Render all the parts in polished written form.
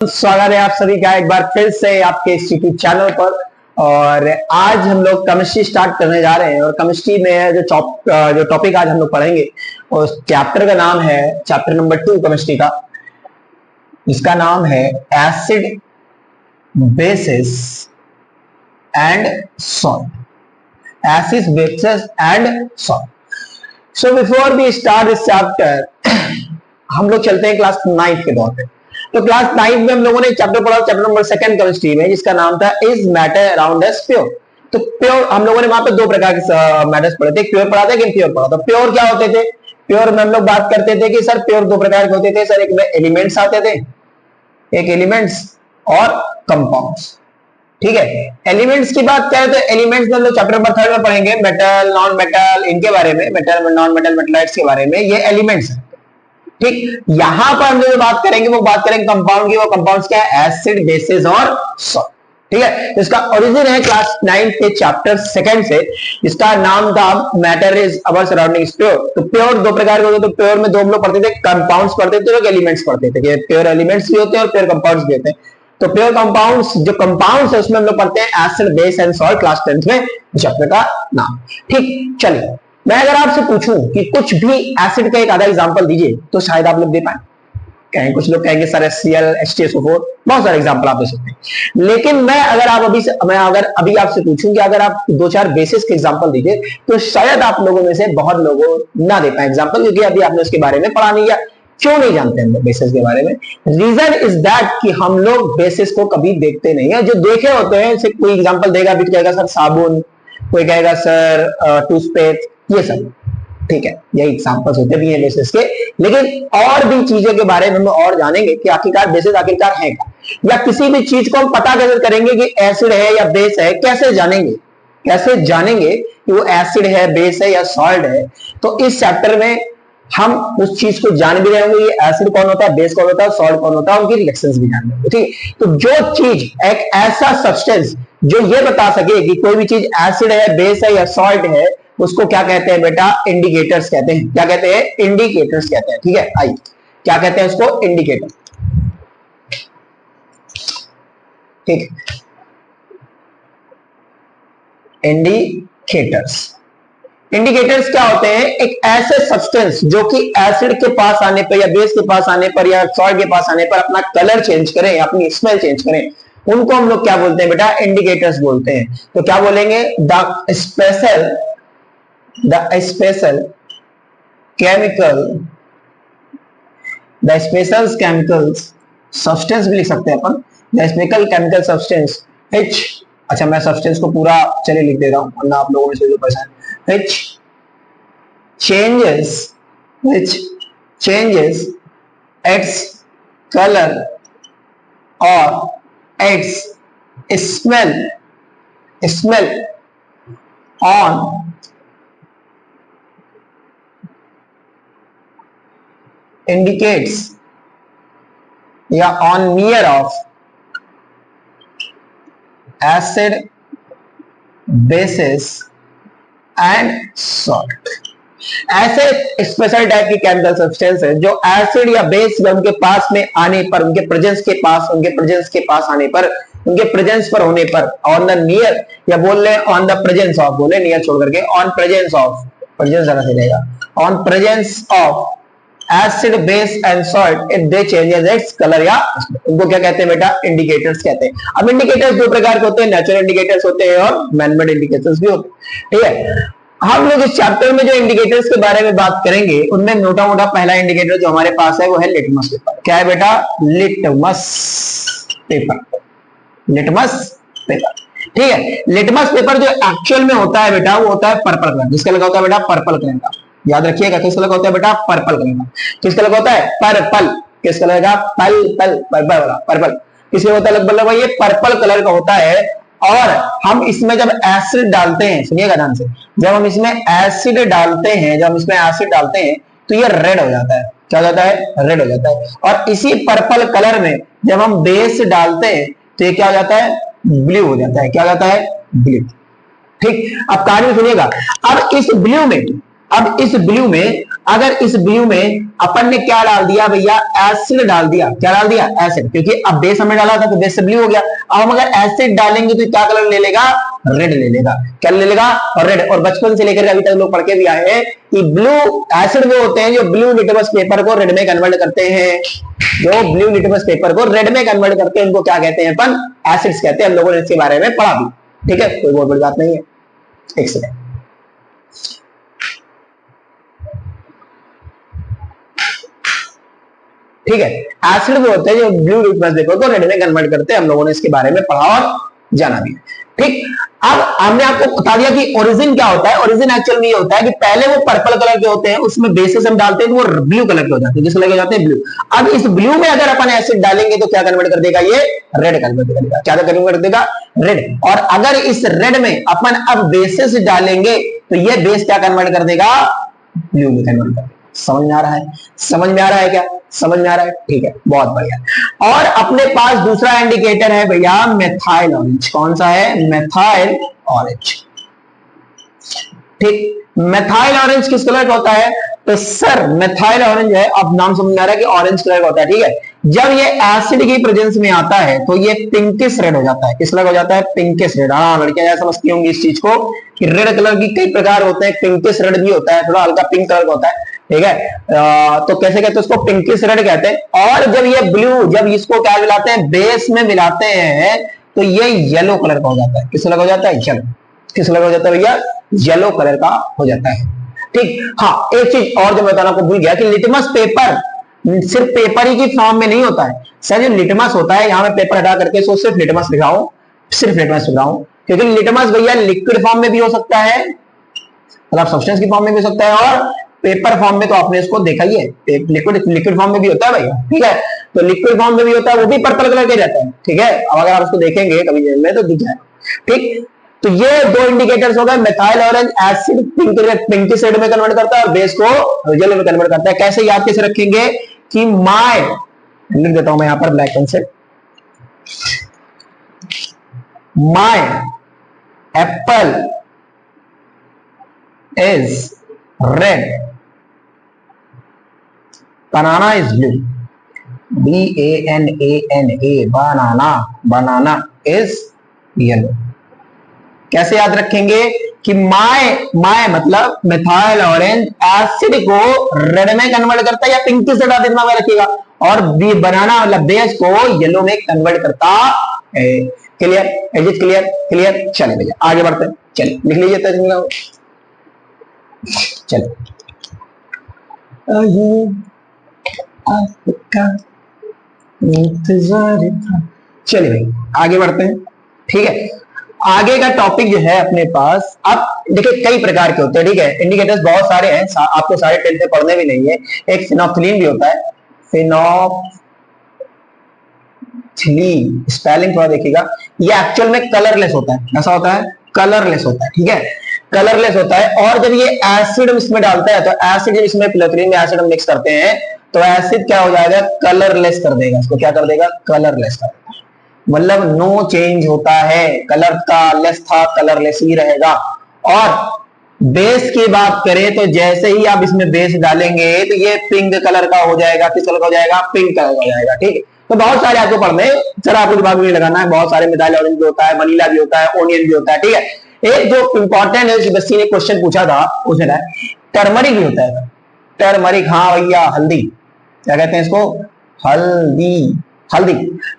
स्वागत है आप सभी का एक बार फिर से आपके इस यूट्यूब चैनल पर। और आज हम लोग केमिस्ट्री स्टार्ट करने जा रहे हैं और केमिस्ट्री में जो टॉपिक आज हम लोग पढ़ेंगे उस चैप्टर का नाम है चैप्टर नंबर 2 केमिस्ट्री का, जिसका नाम है acid bases and salt. Acid bases and salt. So before we start this chapter हम लोग चलते हैं क्लास 9 के दौर पे। तो क्लास 9 में हम लोगों ने चैप्टर पढ़ा चैप्टर नंबर 2 केमिस्ट्री में, जिसका नाम था is matter around us pure. तो प्योर हम लोगों ने वहां पे दो प्रकार के मैटर्स पढ़े थे, प्योर पढ़ा था कि इम्प्योर पढ़ा था। प्योर क्या होते थे? प्योर में हम लोग बात करते थे कि सर प्योर दो प्रकार के होते थे सर, एक में एलिमेंट्स आते थे, एक एलिमेंट्स और कंपाउंड्स। ठीक है, एलिमेंट्स की बात करें तो एलिमेंट्स में हम लोग चैप्टर नंबर 3 में पढ़ेंगे मेटल नॉन मेटल इनके बारे में, मेटल नॉन मेटल मेटलाइट्स के बारे में, ये एलिमेंट्स है। ठीक, यहां पर हम जो बात करेंगे वो बात करेंगे कंपाउंड की। वो कंपाउंड्स क्या है? एसिड बेसिस और सॉल्ट। ठीक है, इसका ओरिजिन है क्लास 9 के चैप्टर 2 से, जिसका नाम था matter is our surrounding pure. तो प्योर दो प्रकार के होते हैं। तो प्योर में दो हम लोग पढ़ते थे, कंपाउंड्स पढ़ते थे और एलिमेंट्स पढ़ते थे। प्योर एलिमेंट्स भी होते हैं और प्योर कंपाउंड्स भी होते हैं। तो प्योर कंपाउंड्स जो कंपाउंड्स है उसमें हम लोग पढ़ते हैं acid base and salt, class 10 में चैप्टर का नाम। ठीक, चलिए मैं अगर आपसे पूछूं कि कुछ भी एसिड का एक आधा एग्जांपल दीजिए तो शायद आप लोग दे पाए। कहेंगे कुछ लोग कहेंगे सर HCl H2SO4, बहुत सारे एग्जांपल आप दे सकते हैं। लेकिन मैं अगर अभी आपसे पूछूं कि अगर आप दो चार बेसिस के एग्जांपल दीजिए तो शायद आप लोगों में से बहुत लोगों ना दे पाए एग्जांपल, क्योंकि अभी आपने उसके बारे में पढ़ा नहीं है। क्यों नहीं जानते हम लोग बेसिस के बारे में? रीजन इज दैट कि हम लोग बेसिस को कभी देखते नहीं है। जो देखे होते हैं, कोई एग्जांपल देगा, अभी कहेगा सर साबुन, कोई कहेगा सर टूथपेस्ट, ये सब। ठीक है, यही एग्जांपल्स होते भी हैं बेसिस के। लेकिन और भी चीजों के बारे में हम और जानेंगे कि आखिरकार बेसिस आखिरकार है क्या, या किसी भी चीज को हम पता कैसे करेंगे कि एसिड है या बेस है, कैसे जानेंगे कि वो एसिड है, बेस है या सॉल्ट है। तो इस चैप्टर में हम उस चीज को जान भी रहे होंगे, ये एसिड कौन होता है, बेस कौन होता है, सॉल्ट कौन होता है, उनकी रिएक्शंस भी जान लेंगे। ठीक, तो जो चीज एक ऐसा सब्सटेंस जो ये बता सके कि कोई भी चीज एसिड है, बेस है या सॉल्ट है, उसको क्या कहते हैं बेटा? इंडिकेटर्स कहते हैं। क्या कहते हैं? इंडिकेटर्स कहते हैं। ठीक है, आइए क्या कहते हैं उसको? इंडिकेटर। ठीक, इंडिकेटर्स क्या होते हैं? एक ऐसे सब्सटेंस जो कि एसिड के पास आने पर या बेस के पास आने पर या सॉल्ट के पास आने पर अपना कलर चेंज करें, अपनी स्मेल चेंज करें, उनको हम लोग क्या बोलते हैं बेटा? इंडिकेटर्स बोलते हैं। तो क्या बोलेंगे? द स्पेशल केमिकल्स सब्सटेंस भी लिख सकते हैं अपन, the special chemical substance H। अच्छा, मैं सब्सटेंस को पूरा चलिए लिख दे रहा हूं वरना आप लोगों में से जो परेशान। H changes its color or its smell on indicates या on near of acid, bases and salt। ऐसे स्पेशल टाइप की केमिकल सब्सटेंस है जो एसिड या बेस उनके पास में आने पर, उनके प्रेजेंस के पास आने पर, उनके प्रेजेंस पर होने पर, ऑन द नियर या बोल रहे ऑन द प्रेजेंस ऑफ, बोले नियर छोड़ करके ऑन प्रेजेंस ऑफ, प्रेजेंस आना चाहिए, on presence of acid base and salt if they changes its colour, या उनको क्या कहते हैं बेटा? इंडिकेटर्स कहते हैं। अब इंडिकेटर्स दो प्रकार के होते हैं, नेचुरल इंडिकेटर्स होते हैं और मैनमेड इंडिकेटर्स भी होते हैं। ठीक है, हम लोग इस चैप्टर में जो इंडिकेटर्स के बारे में बात करेंगे उनमें मोटा मोटा पहला इंडिकेटर जो हमारे पास है वो है लिटमस पेपर। क्या है बेटा? Litmus paper. ठीक है, लिटमस पेपर जो एक्चुअल में होता है बेटा वो होता है पर्पल कलर, जिसका लगा होता है बेटा पर्पल कलर का। याद रखिएगा, किसका लगा होता है बेटा? पर्पल कलर का। किसका लगा होता है? पर्पल। किसका लगेगा? पर्पल। किसका होता है लगभग? ये पर्पल कलर का होता है। और हम इसमें जब एसिड डालते हैं, सुनिएगा ध्यान से, जब हम इसमें एसिड डालते हैं तो ये रेड हो जाता है। क्या हो जाता है? रेड हो जाता है। और इसी पर्पल कलर में जब हम बेस डालते हैं तो ये क्या हो जाता है? ब्लू हो जाता है। क्या हो जाता है? ब्लू। ठीक, अब कहानी सुनिएगा। अब इस ब्लू में अब इस ब्लू में, अगर इस ब्लू में अपन ने क्या डाल दिया भैया, एसिड डाल दिया। क्या डाल दिया? एसिड, क्योंकि अब बेस हमने डाला था तो बेस से ब्लू हो गया। अब हम अगर एसिड डालेंगे तो क्या कलर ले लेगा? रेड ले लेगा। क्या ले लेगा? और रेड। और बचपन से लेकर अभी तक लोग पढ़ के भी आए हैं कि ब्लू एसिड वो होते हैं जो ब्लू लिटमस पेपर को रेड में कन्वर्ट करते हैं। जो ब्लू लिटमस पेपर को रेड में कन्वर्ट करते हैं उनको क्या कहते हैं? अपन एसिड्स कहते हैं। हम लोगों ने इसके बारे में पढ़ा भी, ठीक है, कोई बहुत बड़ी बात नहीं है। एक सेकंड, ठीक है। एसिड वो होते हैं जो ब्लू लिटमस पेपर को रेड में कन्वर्ट करते हैं। हम लोगों ने इसके बारे में पढ़ा और जाना भी, ठीक। अब हमने आपको बता दिया कि ओरिजिन क्या होता है। ओरिजिन एक्चुअल में ये होता है कि पहले वो पर्पल कलर के होते हैं, उसमें बेसिस हम डालते हैं तो वो ब्लू कलर के हो जाते हैं। किस कलर के हो जाते हैं? ब्लू। अब इस ब्लू में अगर अपन एसिड डालेंगे तो क्या कन्वर्ट कर देगा? ये रेड कन्वर्ट कर देगा। क्या कन्वर्ट कर देगा? रेड। और अगर इस रेड में अपन अब बेसिस डालेंगे तो ये बेस क्या कन्वर्ट कर देगा? ब्लू में कन्वर्ट कर देगा। समझ में आ रहा है? समझ में आ रहा है क्या? समझ में आ रहा है, ठीक है, बहुत बढ़िया। और अपने पास दूसरा इंडिकेटर है भैया मेथाइल ऑरेंज। कौन सा है? मेथाइल ऑरेंज, ठीक। मेथाइल ऑरेंज किस कलर का होता है? तो सर मेथाइल ऑरेंज है, अब नाम समझ में आ रहा है कि ऑरेंज कलर का होता है, ठीक है। जब ये एसिड की प्रेजेंस में आता है तो ये पिंकिश रेड हो जाता है। किस कलर हो जाता है? Pinkish red. हाँ, लड़कियां समझती होंगी इस चीज को कि रेड कलर की कई प्रकार होते हैं। पिंकिश रेड भी होता है, थोड़ा हल्का पिंक कलर का होता है, ठीक है। तो कैसे कहते हैं उसको? पिंकिश रेड कहते हैं। और जब ये ब्लू, जब इसको क्या मिलाते हैं? बेस में मिलाते हैं तो ये येलो कलर का हो जाता है। किस कलर का हो जाता है? येलो। किस कलर का हो जाता है भैया? येलो कलर का हो जाता है, ठीक। हाँ, एक चीज और जो बताना को भूल गया कि लिटमस पेपर सिर्फ पेपर ही की फॉर्म में नहीं होता है। सर जो लिटमस होता है, यहां मैं पेपर हटा करके सो सिर्फ लिटमस लिखा हूं, सिर्फ लिटमस लिखा हूं, क्योंकि लिटमस भैया लिक्विड फॉर्म में भी हो सकता है, मतलब सब्सटेंस की फॉर्म में भी हो सकता है, और पेपर फॉर्म में तो आपने इसको देखा ही है, लिक्विड फॉर्म में भी होता है भैया, ठीक है। तो लिक्विड फॉर्म में भी होता है, वो भी पर्पल कलर के रहता है, ठीक है। अब अगर आप उसको देखेंगे कभी जेल में तो दिख जाए, ठीक। तो ये दो इंडिकेटर्स हो गए, methyl orange acid pinkish red में कन्वर्ट करता है और बेस को येलो में कन्वर्ट करता है। कैसे याद कैसे रखेंगे कि माय, लिख देता हूं मैं यहां पर ब्लैक पेन से, my Apple is red, banana is blue, BANANA, banana, banana is yellow. कैसे याद रखेंगे कि माय मतलब मेथाइल ऑरेंज एसिड को रेड में कन्वर्ट करता है या पिंक से डाल दिमाग में रखिएगा, और बनाना मतलब बेस को येलो में कन्वर्ट करता है। Clear? Is it clear? Clear? चलिए भैया आगे बढ़ते हैं, चलिए लिख लीजिए तरीका, चलिए आपका इंतजार था। चलिए भाई आगे बढ़ते हैं, ठीक है। आगे का टॉपिक जो है अपने पास, अब देखिए कई प्रकार के होते हैं, ठीक है। इंडिकेटर्स बहुत सारे हैं, आपको सारे 10th में पढ़ने भी नहीं है। एक फिनोफ्थिलीन भी होता है, फिनोफ्थिलीन, स्पेलिंग थोड़ा देखिएगा। ये एक्चुअल में कलरलेस होता है। कैसा होता है? कलरलेस होता है, ठीक है, कलरलेस होता है। और जब ये एसिड इसमें डालता है तो एसिड जब इसमें फिनोफ्थिलीन में एसिड हम मिक्स करते हैं तो एसिड क्या हो जाएगा? कलरलेस कर देगा इसको। क्या कर देगा? कलरलेस कर देगा, मतलब नो चेंज होता है, कलर का लेस था कलरलेस ही रहेगा। और बेस की बात करें तो जैसे ही आप इसमें बेस डालेंगे तो ये पिंक कलर का हो जाएगा। किस कलर का हो जाएगा? पिंक कलर का हो जाएगा, ठीक है। तो बहुत सारे आपको पढ़ने, सर आपको दिमाग में लगाना है, बहुत सारे मेथाइल ऑरेंज भी होता है, वनीला भी होता है, ओनियन भी होता है, ठीक है। एक जो इंपॉर्टेंट है, बच्ची ने क्वेश्चन पूछा था उसने, टर्मरिक भी होता है। टर्मरिक, हाँ भैया, हल्दी, क्या कहते हैं इसको? हल्दी, हल्दी,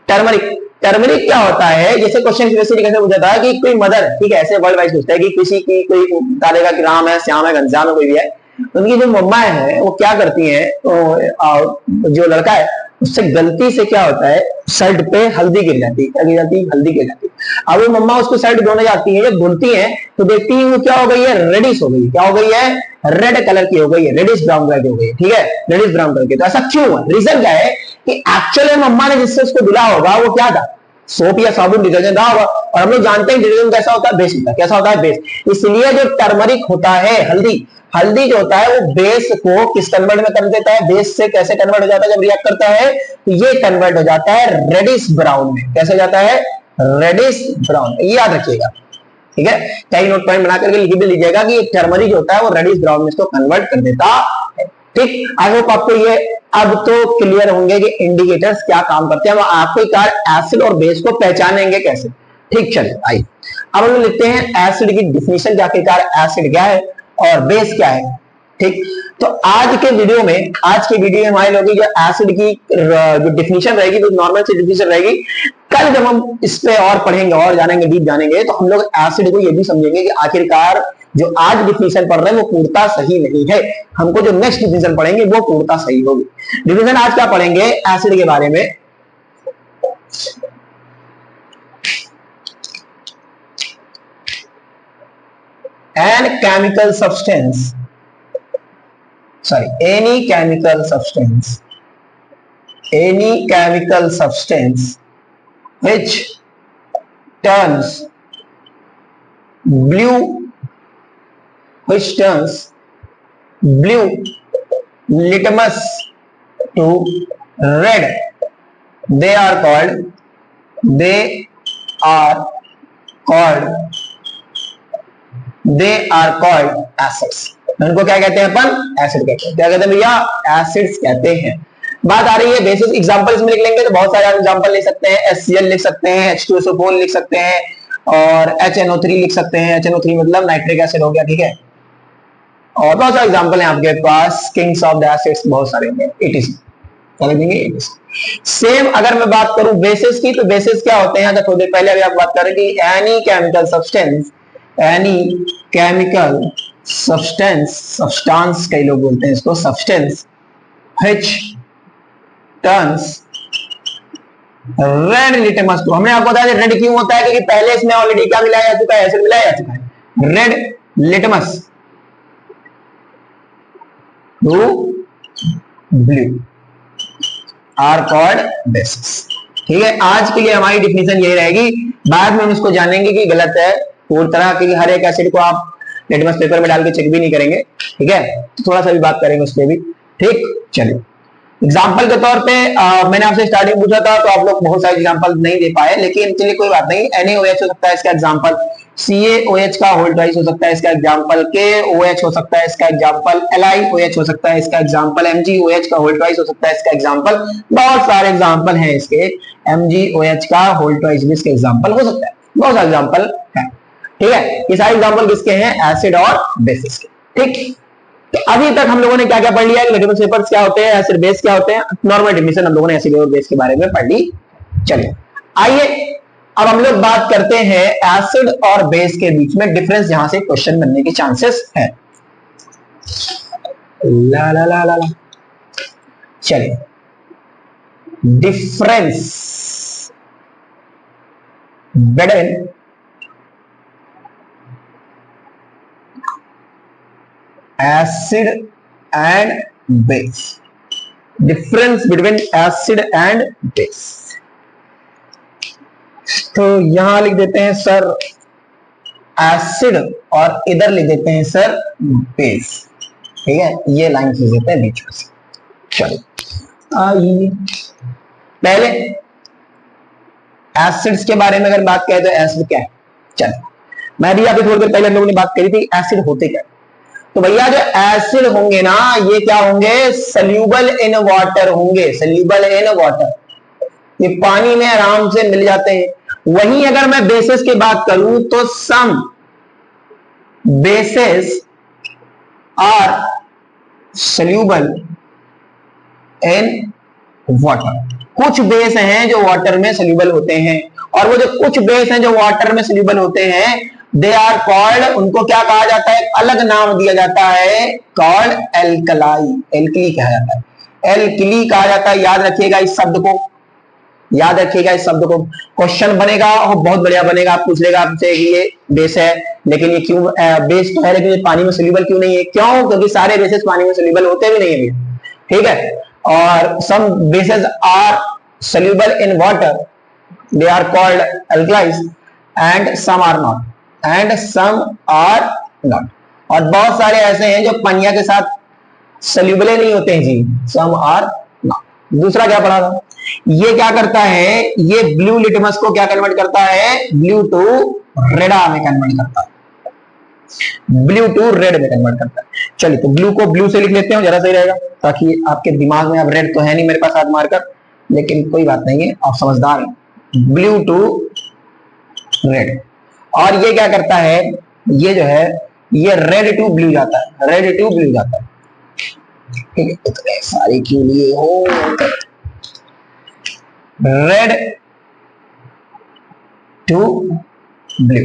टर्मरिक। टर्मरिक क्या होता है? जैसे क्वेश्चन कैसे पूछा था कि कोई मदर, ठीक है, ऐसे वर्ल्ड वाइज पूछता है कि किसी की कोई डालेगा कि राम है, श्याम है, घनश्याम है, कोई भी है, उनकी जो मम्मा है वो क्या करती है, तो जो लड़का है उससे गलती से क्या होता है, शर्ट पे हल्दी गिर जाती है। क्या गिर जाती है? हल्दी गिर जाती है। अब वो मम्मा उसको शर्ट धोने जाती है, जब धुलती है तो देखती है वो क्या हो गई है? रेडिश हो गई। क्या हो गई है? रेड कलर की हो गई है, रेडिश ब्राउन कलर की हो गई है, ठीक है, रेडिश ब्राउन कलर की। तो ऐसा क्यों है? रीजन क्या है कि एक्चुअली मम्मा ने जिससे उसको धुला होगा वो क्या था? सोप या साबुन, डिटर्जेंट था होगा। और हम लोग जानते हैं डिटर्जेंट कैसा होता है? बेस होता है। कैसा होता है? बेस। इसलिए जो टर्मरिक होता है, हल्दी, हल्दी जो होता है वो बेस को किस कन्वर्ट में कर देता है? बेस से कैसे कन्वर्ट हो जाता है? जब रिएक्ट करता है तो ये कन्वर्ट हो जाता है रेडिश ब्राउन में। कैसे हो जाता है? Reddish brown. ये याद रखिएगा, ठीक है, कई नोट पॉइंट बना करके लिख भी लीजिएगा कि टर्मरिक जो होता है वो रेडिश ब्राउन में इसको कन्वर्ट कर देता है। ठीक, आई होप आपको ये अब तो क्लियर होंगे कि इंडिकेटर्स क्या काम करते हैं, आपको कार एसिड और बेस को पहचानेंगे कैसे। ठीक, चलिए आइए अब हम लिखते हैं एसिड की डिफिनीशन, जाके कार एसिड क्या है और बेस क्या है। ठीक, तो आज के वीडियो में हमारे लोगों की जो एसिड की जो डिफिनीशन रहेगी वो नॉर्मल सी डिफिनीशन रहेगी। कल जब हम इस पे और पढ़ेंगे और जानेंगे, डीप जानेंगे, तो हम लोग एसिड को ये भी समझेंगे कि आखिरकार जो आज डिफिनीशन पढ़ रहे हैं वो पूर्णता सही नहीं है, हमको जो नेक्स्ट डिफिनीशन पढ़ेंगे वो पूर्णता सही होगी। डिफिनीशन आज क्या पढ़ेंगे एसिड के बारे में, an chemical substance, any chemical substance which turns blue litmus to red, they are called acids। उनको क्या कहते हैं अपन, एसिड कहते हैं। क्या कहते हैं भैया, एसिड्स कहते हैं। बात आ रही है बेसिस एग्जांपल इसमें लिख लेंगे तो बहुत सारे एग्जांपल लिख सकते हैं, HCl लिख सकते हैं, H2SO4 लिख सकते हैं और HNO3 लिख सकते हैं। HNO3 मतलब नाइट्रिक एसिड हो गया, ठीक है, और बहुत सारे एग्जांपल हैं आपके पास, किंग्स ऑफ द एसिड्स बहुत सारे हैं, etc। सेम अगर मैं बात करूं बेसिस की, तो बेसिस क्या होते हैं, अगर थोड़ी देर पहले अभी आप बात कर रहे कि एनी केमिकल सब्सटेंस कई लोग बोलते हैं इसको, substance which turns red litmus to, हमने आपको बताया रेड क्यों होता है, क्योंकि पहले इसमें ऑलरेडी क्या मिलाया जा चुका है, एसिड मिलाया जा चुका है। Red litmus to blue are called bases. ठीक है, आज के लिए हमारी डिफिनीशन यही रहेगी, बाद में हम इसको जानेंगे कि गलत है पूरी तरह, क्योंकि हर एक एसिड को आप लिटमस पेपर में डाल के चेक भी नहीं करेंगे। ठीक है, तो थोड़ा सा भी बात करेंगे उस पर भी। ठीक, चलिए एग्जाम्पल के तौर पे मैंने आपसे स्टार्टिंग पूछा था तो आप लोग बहुत सारे एग्जाम्पल नहीं दे पाए, लेकिन चलिए कोई बात नहीं। NaOH हो सकता है इसका एग्जाम्पल, CaOH का होल ट्वाइस हो सकता है इसका एग्जाम्पल, KOH हो सकता है इसका एग्जाम्पल, LiOH हो सकता है इसका एग्जाम्पल, MgOH का होल ट्वाइस हो सकता है इसका एग्जाम्पल, बहुत सारे एग्जाम्पल हैं इसके। MgOH का होल ट्वाइस भी इसके एग्जाम्पल हो सकता है, बहुत सारे एग्जाम्पल है। ठीक है, ये सारे एग्जाम्पल किसके हैं, एसिड और बेसिस के। ठीक, तो अभी तक हम लोगों ने क्या क्या पढ़ लिया, लिटमस पेपर्स क्या होते हैं, एसिड बेस क्या होते हैं, नॉर्मल डिफिनीशन हम लोगों ने एसिड और बेस के बारे में पढ़ ली। चलिए आइए अब हम लोग बात करते हैं एसिड और बेस के बीच में डिफरेंस, जहां से क्वेश्चन बनने के चांसेस है। ला ला ला ला ला, चलिए difference between acid and base, difference between acid and base। तो यहां लिख देते हैं सर एसिड और इधर लिख देते हैं सर बेस। ठीक है, ये लाइन लिख देते हैं बीच में से। चलो आइए पहले एसिड्स के बारे में अगर बात करें तो एसिड क्या है, चलो मैं भी अभी थोड़ी देर पहले हम लोगों ने बात करी थी एसिड होते क्या। तो भैया जो एसिड होंगे ना ये क्या होंगे, सल्यूबल इन वाटर होंगे, सल्यूबल इन वाटर, ये पानी में आराम से मिल जाते हैं। वहीं अगर मैं बेसिस की बात करूं तो some bases are soluble in water, कुछ बेस हैं जो वाटर में सल्यूबल होते हैं, और वो जो कुछ बेस हैं जो वाटर में सल्यूबल होते हैं दे आर कॉल्ड, उनको क्या कहा जाता है, अलग नाम दिया जाता है, कॉल्ड एल्कलाई, एल्कली कहा जाता है, एल्कली कहा जाता है। याद रखिएगा इस शब्द को, याद रखिएगा इस शब्द को, क्वेश्चन बनेगा और बहुत बढ़िया बनेगा। आप पूछ लेगा आपसे कि ये बेस है लेकिन ये क्यों बेस तो है लेकिन ये पानी में सल्यूबल क्यों नहीं है, क्यों, क्योंकि सारे बेसिस पानी में सल्यूबल होते भी नहीं है। ठीक है, और some bases are soluble in water they are called alkalis and some are not, and some are not, और बहुत सारे ऐसे हैं जो पनिया के साथ सल्यूबल नहीं होते हैं जी, सम आर नॉट। दूसरा क्या पढ़ा था, ये क्या करता है, ये ब्लू लिटमस को क्या कन्वर्ट करता है, ब्लू टू रेडा में कन्वर्ट करता है, ब्लू टू रेड में कन्वर्ट करता है। चलिए तो ब्लू को ब्लू से लिख लेते हैं, जरा सही रहेगा, ताकि आपके दिमाग में, अब रेड तो है नहीं मेरे पास हाथ मारकर, लेकिन कोई बात नहीं है, आप समझदार हैं। ब्लू टू रेड, और ये क्या करता है, ये जो है ये रेड टू ब्लू जाता है, रेड टू ब्लू जाता है। ठीक है, इतने सारे क्यों लिए हो, रेड टू ब्लू,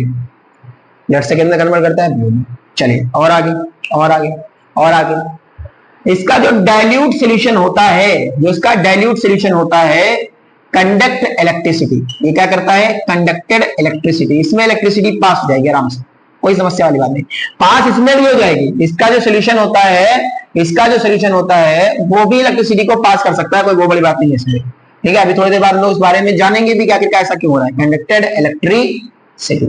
जेड से कितने कन्वर्ट करता है, ब्लू। चलिए और आगे और आगे और आगे, इसका जो डाइल्यूट सॉल्यूशन होता है, जो इसका डाइल्यूट सॉल्यूशन होता है, कंडक्ट इलेक्ट्रिसिटी, ये क्या करता है, कंडक्टेड इलेक्ट्रिसिटी, इसमें इलेक्ट्रिसिटी पास हो जाएगी आराम से, कोई समस्या वाली बात नहीं, पास इसमें भी हो जाएगी। इसका जो सॉल्यूशन होता है, इसका जो सॉल्यूशन होता है वो भी इलेक्ट्रिसिटी को पास कर सकता है, कोई वो बड़ी बात नहीं है इसमें। ठीक है, अभी थोड़ी देर बाद लोग इस बारे में जानेंगे भी क्या क्या ऐसा क्यों हो रहा है, कंडक्टेड इलेक्ट्रिसिटी।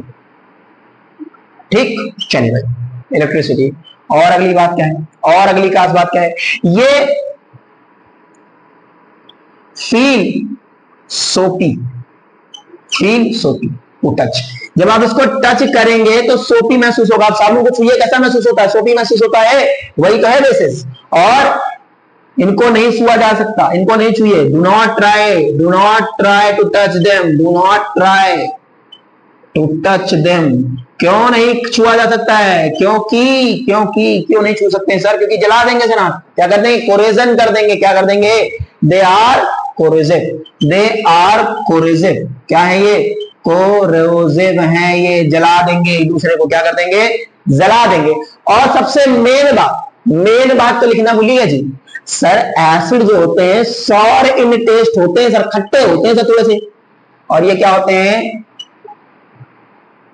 ठीक, चलिए भाई, इलेक्ट्रिसिटी। और अगली बात क्या है, और अगली खास बात क्या है, ये फील सोपी, फील सोपी टू टच, जब आप इसको टच करेंगे तो सोपी महसूस होगा। आप साबुन को छुइए, कैसा महसूस होता है, सोपी महसूस होता है, वही तो है बेसिस। और इनको नहीं छुआ जा सकता, इनको नहीं छुइए, do not try to touch them, do not try to touch them. क्यों नहीं छुआ जा सकता है, क्यों नहीं छू सकते हैं सर, क्योंकि जला देंगे जनाब, क्या कर देंगे, कोरेजन कर देंगे, क्या कर देंगे, दे आर कोरेजिव, दे आर कोरेजिव, क्या है ये, कोरोजिव है ये, जला देंगे एक दूसरे को, क्या कर देंगे, जला देंगे। और सबसे मेन बात तो लिखना भूलिएगा जी सर, एसिड जो होते हैं सॉर इन टेस्ट होते हैं सर, खट्टे होते हैं सर थोड़े से, और ये क्या होते हैं,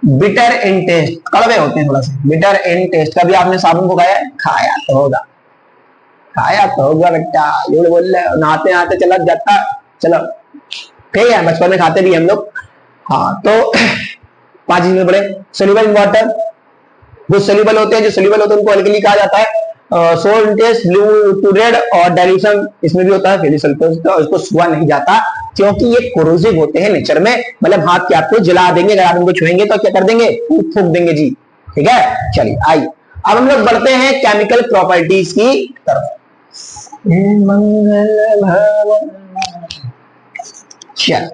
बिटर इन टेस्ट, कड़वे होते हैं थोड़ा सा, बिटर इन टेस्ट। कभी आपने साबुन को खाया, खाया तो होगा बेटा, झूठ बोल रहे, नहाते नहाते चला जाता, चलो ठीक है, बचपन में खाते भी हम लोग। हाँ, तो 5 चीज में पड़े, सोल्यूबल इन वाटर, वो सोल्यूबल होते हैं, जो सोल्यूबल होते हैं उनको अल्कली कहा जाता है, salt in taste, blue to red, और डाइल्यूशन इसमें भी होता है, फेलिसल्फेट का, इसको छुआ नहीं जाता क्योंकि ये कोरोसिव होते हैं नेचर में, मतलब हाथ के आपको जला देंगे, अगर आप इनको छुएंगे तो क्या कर देंगे, फूक देंगे जी। ठीक है, चलिए आइए अब हम लोग बढ़ते हैं केमिकल प्रॉपर्टीज की तरफ। चल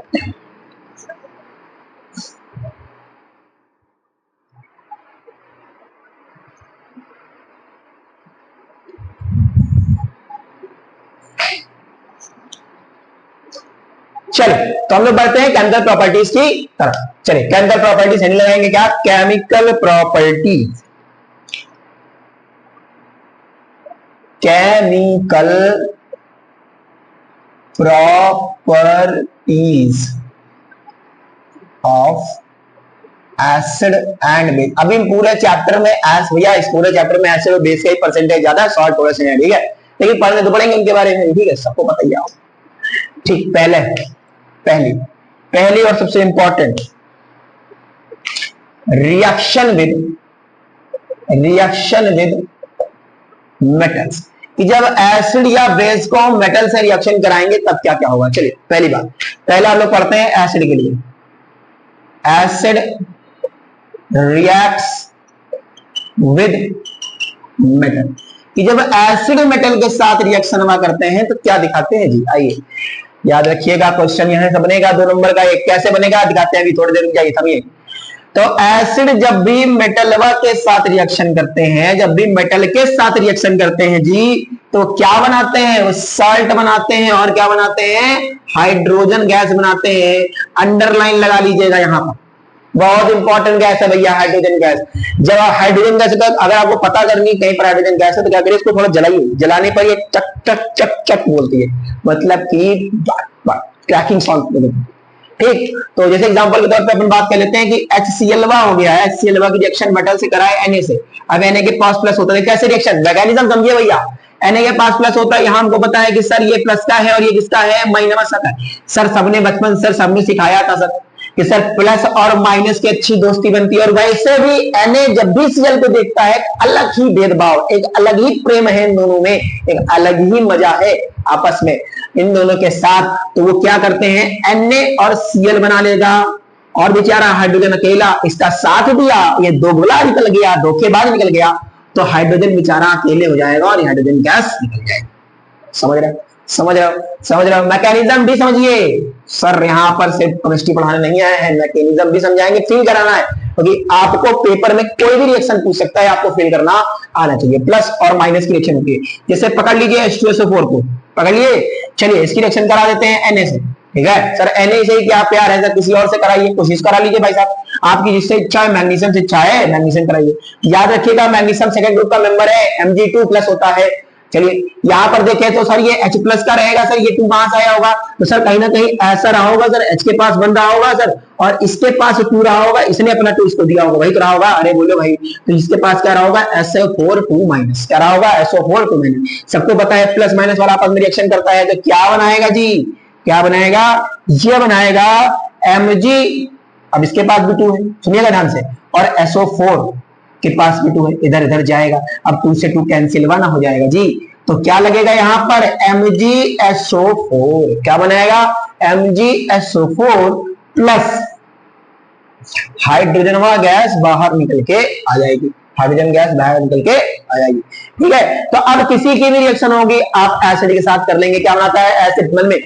चलिए तो हम लोग बढ़ते हैं केमिकल प्रॉपर्टीज की तरफ। चलिए केमिकल प्रॉपर्टीज हेडिंग लगाएंगे क्या, chemical properties, chemical properties of acid and base. अभी पूरे चैप्टर में भैया इस पूरे चैप्टर में एसिड और बेस का ही परसेंटेज ज्यादा है, शॉर्ट थोड़े से है, ठीक है, लेकिन पढ़ने तो पढ़ेंगे इनके बारे में, ठीक है, सबको पता ही है। ठीक, पहली और सबसे इंपॉर्टेंट, रिएक्शन विद मेटल्स, कि जब एसिड या बेस को मेटल से रिएक्शन कराएंगे तब क्या क्या होगा। चलिए पहली बात, पहला हम लोग पढ़ते हैं एसिड के लिए, एसिड रिएक्ट्स विद मेटल, कि जब एसिड मेटल के साथ रिएक्शन हम करते हैं तो क्या दिखाते हैं जी, आइए याद रखिएगा, क्वेश्चन यहां से बनेगा 2 नंबर का, एक कैसे बनेगा दिखाते हैं, अभी थोड़ी देर में जाइए थमिए। तो एसिड जब भी मेटल के साथ रिएक्शन करते हैं, जब भी मेटल के साथ रिएक्शन करते हैं जी, तो क्या बनाते हैं, वो साल्ट बनाते हैं, और क्या बनाते हैं, हाइड्रोजन गैस बनाते हैं। अंडरलाइन लगा लीजिएगा यहाँ पर, बहुत इंपॉर्टेंट गैस है भैया हाइड्रोजन गैस। जब हाइड्रोजन गैस का अगर आपको पता करनी कहीं पर हाइड्रोजन गैस है तो क्या करिए, इसको थोड़ा जलाइए, जलाने पर ये चक चक चक चक बोलती है, मतलब कि क्रैकिंग साउंड। ठीक, तो जैसे एग्जांपल के तौर पे अपन बात कर लेते हैं कि HCl हो गया है, HCl की रिएक्शन मेटल से कराए Na से, अब Na के पास प्लस होता है, कैसे रिएक्शन, मैकेनिज्म समझिए भैया, Na के पास प्लस होता है, यहाँ हमको पता है कि सर ये प्लस का है और ये किसका है, माइनस का है। सर सबने बचपन सर सबने सिखाया था सर कि सर प्लस और माइनस की अच्छी दोस्ती बनती है, और वैसे भी Na जब भी Cl को देखता है अलग ही भेदभाव, एक अलग ही प्रेम है इन दोनों में, एक अलग ही मजा है आपस में इन दोनों के साथ। तो वो क्या करते हैं, Na और Cl बना लेगा, और बेचारा हाइड्रोजन अकेला, इसका साथ दिया, ये दोगला निकल गया, धोखेबाज निकल गया, तो हाइड्रोजन बेचारा अकेले हो जाएगा और हाइड्रोजन गैस निकल जाएगा। समझ रहे समझ रहे हो मैकेनिज्म भी समझिए। सर यहाँ पर सिर्फ केमिस्ट्री पढ़ाने नहीं आए हैं, मैकेनिज्म भी समझाएंगे, फील कराना है, क्योंकि आपको पेपर में कोई भी रिएक्शन पूछ सकता है, आपको फील करना आना चाहिए। प्लस और माइनस की रिएक्शन होती है, जैसे पकड़ लीजिए H2SO4 को, पकड़ लिए, चलिए इसकी रिएक्शन करा देते हैं Na से, ठीक है सर। Na से क्या प्यार है सर, किसी और से कराइए, कोशिश करा लीजिए भाई साहब, आपकी जिससे इच्छा है, मैग्नीशियम से इच्छा है मैग्नीशियम कराइए। याद रखिएगा मैग्नीशियम सेकंड ग्रुप का मेंबर है, Mg2+ होता है। चलिए यहाँ पर देखें तो सर ये H+ का रहेगा सर, ये 2 कहां से आया होगा, तो सर कहीं ना कहीं ऐसा रहा होगा सर, H के पास बन रहा होगा सर, और इसके पास 2 रहा होगा, इसने अपना 2 इसको दिया होगा, वही तो रहा होगा। अरे बोलो भाई, तो इसके पास क्या रहा होगा, SO4 2-, क्या रहा होगा, SO4 2-। सबको पता है प्लस माइनस वाला आपस में रिएक्शन करता है, तो क्या बनाएगा जी, क्या बनाएगा, ये बनाएगा Mg, अब इसके पास भी 2 है, सुनिएगा ध्यान से, और SO4 के पास भी 2 है, इधर इधर जाएगा, अब 2 से 2 कैंसिल ना हो जाएगा जी, तो क्या लगेगा यहां पर MgSO4, क्या बनाएगा MgSO4 प्लस हाइड्रोजन गैस बाहर निकल के आ जाएगी, हाइड्रोजन गैस बाहर निकल के आ जाएगी, ठीक है। तो अब किसी की भी रिएक्शन होगी आप एसिड के साथ कर लेंगे, क्या बनाता है एसिड में